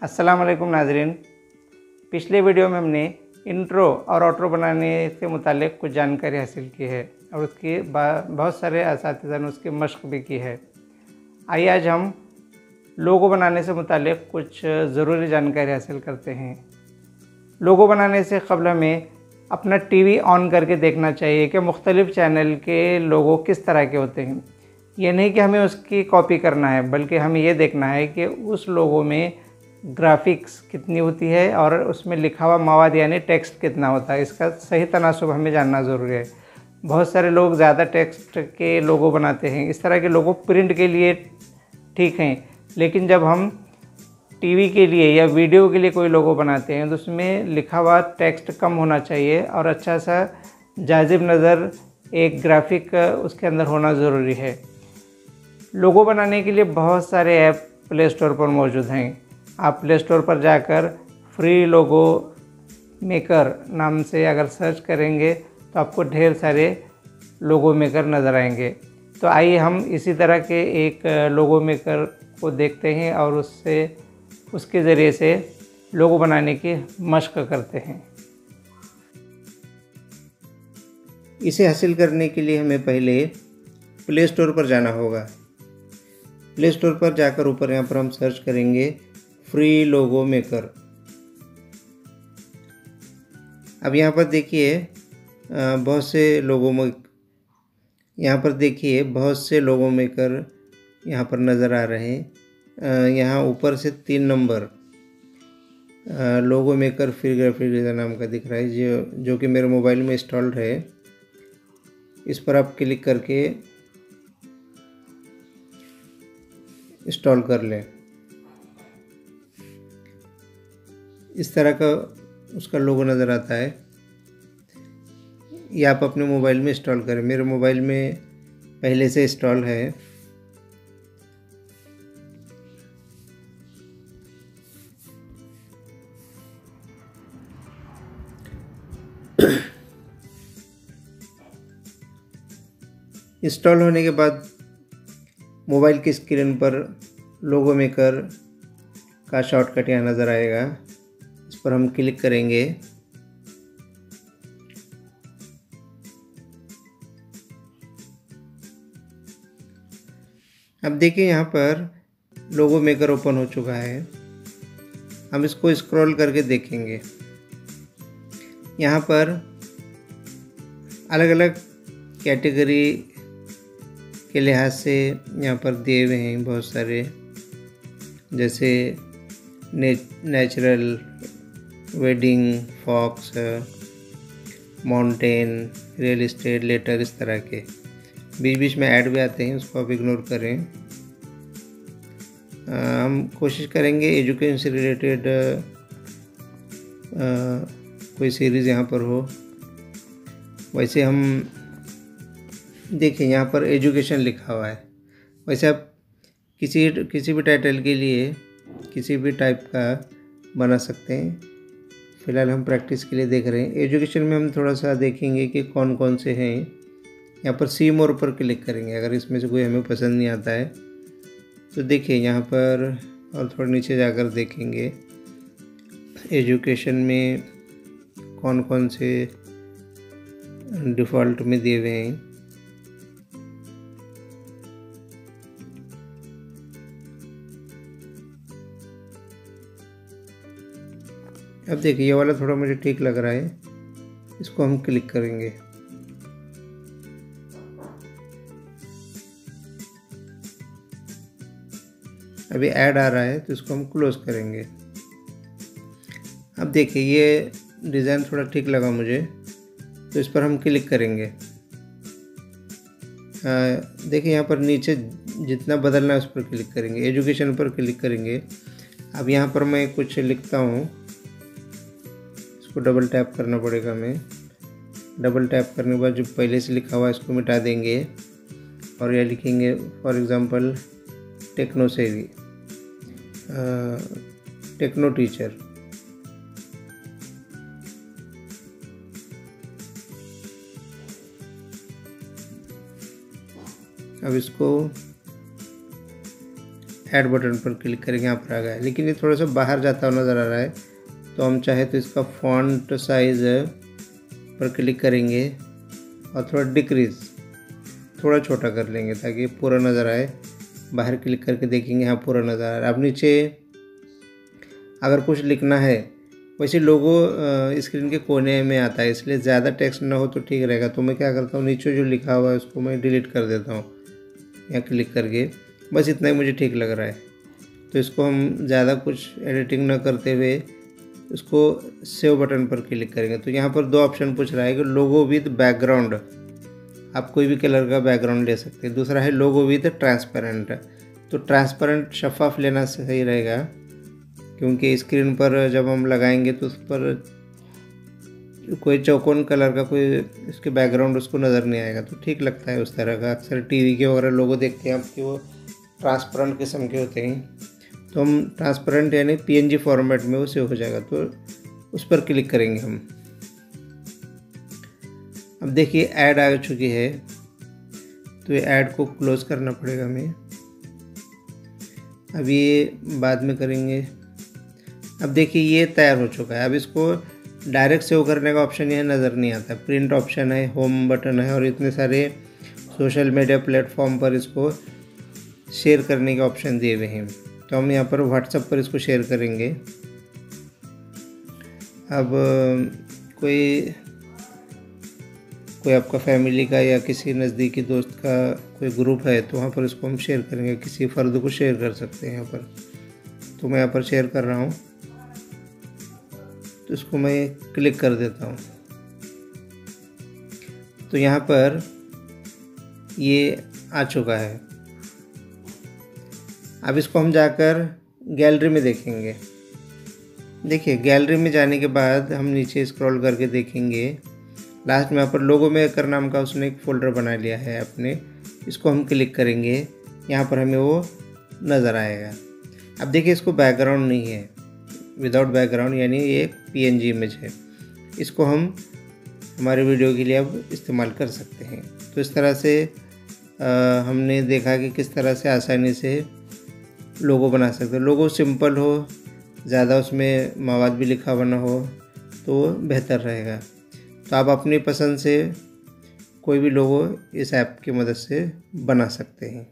अस्सलाम वालेकुम नाज़रीन। पिछले वीडियो में हमने इंट्रो और आउट्रो बनाने से मुतालिक कुछ जानकारी हासिल की है और उसकी बहुत सारे असातिज़ा ने उसकी मशक़ भी की है। आइए आज हम लोगो बनाने से मुतालिक कुछ ज़रूरी जानकारी हासिल करते हैं। लोगो बनाने से क़ब्ल हमें अपना टीवी ऑन करके देखना चाहिए कि मुख्तलिफ़ चैनल के लोगो किस तरह के होते हैं। ये नहीं कि हमें उसकी कॉपी करना है, बल्कि हमें ये देखना है कि उस लोगो में ग्राफिक्स कितनी होती है और उसमें लिखा हुआ मवाद यानी टेक्स्ट कितना होता है। इसका सही तनासुब हमें जानना ज़रूरी है। बहुत सारे लोग ज़्यादा टेक्स्ट के लोगो बनाते हैं। इस तरह के लोगो प्रिंट के लिए ठीक हैं, लेकिन जब हम टीवी के लिए या वीडियो के लिए कोई लोगो बनाते हैं तो उसमें लिखा हुआ टेक्स्ट कम होना चाहिए और अच्छा सा जाज़िब नज़र एक ग्राफिक उसके अंदर होना ज़रूरी है। लोगो बनाने के लिए बहुत सारे ऐप प्ले स्टोर पर मौजूद हैं। आप प्ले स्टोर पर जाकर फ्री लोगो मेकर नाम से अगर सर्च करेंगे तो आपको ढेर सारे लोगो मेकर नज़र आएंगे। तो आइए हम इसी तरह के एक लोगो मेकर को देखते हैं और उसके ज़रिए से लोगो बनाने की मशक़ करते हैं। इसे हासिल करने के लिए हमें पहले प्ले स्टोर पर जाना होगा। प्ले स्टोर पर जाकर ऊपर यहाँ पर हम सर्च करेंगे फ्री लोगो मेकर। अब यहाँ पर देखिए बहुत से लोगो मेकर यहाँ पर नज़र आ रहे हैं। यहाँ ऊपर से 3 नंबर लोगो मेकर फ्री ग्राफिक डिज़ाइन नाम का दिख रहा है, जो कि मेरे मोबाइल में इंस्टॉल्ड है। इस पर आप क्लिक करके इंस्टॉल कर लें। इस तरह का उसका लोगो नज़र आता है। ये आप अपने मोबाइल में इंस्टॉल करें। मेरे मोबाइल में पहले से इंस्टॉल है। इंस्टॉल होने के बाद मोबाइल की स्क्रीन पर लोगो मेकर का शॉर्टकट यहाँ नज़र आएगा। इस पर हम क्लिक करेंगे। अब देखिए यहाँ पर लोगो मेकर ओपन हो चुका है। हम इसको स्क्रॉल करके देखेंगे। यहाँ पर अलग अलग कैटेगरी के लिहाज से यहाँ पर दिए हुए हैं बहुत सारे, जैसे natural, wedding, fox, mountain, real estate, letter, इस तरह के। बीच बीच में ऐड भी आते हैं, उसको आप इग्नोर करें। हम कोशिश करेंगे एजुकेशन से रिलेटेड कोई सीरीज़ यहाँ पर हो। वैसे हम देखिए यहाँ पर एजुकेशन लिखा हुआ है। वैसे आप किसी भी टाइटल के लिए किसी भी टाइप का बना सकते हैं। फ़िलहाल हम प्रैक्टिस के लिए देख रहे हैं। एजुकेशन में हम थोड़ा सा देखेंगे कि कौन कौन से हैं। यहाँ पर सी मोर पर क्लिक करेंगे। अगर इसमें से कोई हमें पसंद नहीं आता है तो देखिए यहाँ पर, और थोड़ा नीचे जाकर देखेंगे एजुकेशन में कौन कौन से डिफ़ॉल्ट में दिए हुए हैं। अब देखिए ये वाला थोड़ा मुझे ठीक लग रहा है, इसको हम क्लिक करेंगे। अभी ऐड आ रहा है तो इसको हम क्लोज करेंगे। अब देखिए ये डिज़ाइन थोड़ा ठीक लगा मुझे, तो इस पर हम क्लिक करेंगे। देखिए यहाँ पर नीचे जितना बदलना है उस पर क्लिक करेंगे। एजुकेशन पर क्लिक करेंगे। अब यहाँ पर मैं कुछ लिखता हूँ, इसको डबल टैप करना पड़ेगा हमें। डबल टैप करने के बाद जो पहले से लिखा हुआ है इसको मिटा देंगे और यह लिखेंगे फॉर एग्ज़ाम्पल टेक्नो सेवी, टेक्नो टीचर। अब इसको ऐड बटन पर क्लिक करेंगे, यहाँ पर आ गया, लेकिन ये थोड़ा सा बाहर जाता हुआ नज़र आ रहा है। तो हम चाहे तो इसका फॉन्ट साइज़ पर क्लिक करेंगे और थोड़ा डिक्रीज़, थोड़ा छोटा कर लेंगे ताकि पूरा नज़र आए। बाहर क्लिक करके देखेंगे, हाँ पूरा नज़र आ रहा है। अब नीचे अगर कुछ लिखना है, वैसे लोगो स्क्रीन के कोने में आता है, इसलिए ज़्यादा टेक्स्ट ना हो तो ठीक रहेगा। तो मैं क्या करता हूँ, नीचे जो लिखा हुआ है उसको मैं डिलीट कर देता हूँ यहाँ क्लिक करके। बस इतना ही मुझे ठीक लग रहा है। तो इसको हम ज़्यादा कुछ एडिटिंग ना करते हुए इसको सेव बटन पर क्लिक करेंगे। तो यहाँ पर 2 ऑप्शन पूछ रहा है कि लोगो विद बैकग्राउंड, आप कोई भी कलर का बैकग्राउंड ले सकते हैं। दूसरा है लोगो विद ट्रांसपेरेंट। तो ट्रांसपेरेंट शफाफ लेना सही रहेगा, क्योंकि स्क्रीन पर जब हम लगाएंगे तो उस पर कोई चौकोन कलर का कोई इसके बैकग्राउंड उसको नज़र नहीं आएगा। तो ठीक लगता है उस तरह का। अक्सर टीवी के वगैरह लोगो देखते हैं आपके, वो ट्रांसपेरेंट किस्म के होते हैं। तो हम ट्रांसपेरेंट यानी PNG फॉर्मेट में वो सेव हो जाएगा, तो उस पर क्लिक करेंगे हम। अब देखिए ऐड आ चुकी है, तो ये ऐड को क्लोज़ करना पड़ेगा हमें। अब ये बाद में करेंगे। अब देखिए ये तैयार हो चुका है। अब इसको डायरेक्ट सेव करने का ऑप्शन यह नज़र नहीं आता। प्रिंट ऑप्शन है, होम बटन है और इतने सारे सोशल मीडिया प्लेटफॉर्म पर इसको शेयर करने के ऑप्शन दिए हुए हैं। तो हम यहाँ पर व्हाट्सएप पर इसको शेयर करेंगे। अब कोई आपका फैमिली का या किसी नज़दीकी दोस्त का कोई ग्रुप है तो वहाँ पर इसको हम शेयर करेंगे, किसी फ़र्द को शेयर कर सकते हैं यहाँ पर। तो मैं यहाँ पर शेयर कर रहा हूँ, तो इसको मैं क्लिक कर देता हूँ। तो यहाँ पर ये आ चुका है। अब इसको हम जाकर गैलरी में देखेंगे। देखिए गैलरी में जाने के बाद हम नीचे स्क्रॉल करके देखेंगे, लास्ट में यहाँ पर लोगो मेकर नाम का उसने एक फ़ोल्डर बना लिया है अपने। इसको हम क्लिक करेंगे, यहाँ पर हमें वो नज़र आएगा। अब देखिए इसको बैकग्राउंड नहीं है, विदाउट बैकग्राउंड, यानी ये एक PNG इमेज है। इसको हम हमारे वीडियो के लिए अब इस्तेमाल कर सकते हैं। तो इस तरह से हमने देखा कि किस तरह से आसानी से लोगो बना सकते हैं। लोगो सिंपल हो, ज़्यादा उसमें मवाद भी लिखा हुआ ना हो तो बेहतर रहेगा। तो आप अपनी पसंद से कोई भी लोगो इस ऐप की मदद से बना सकते हैं।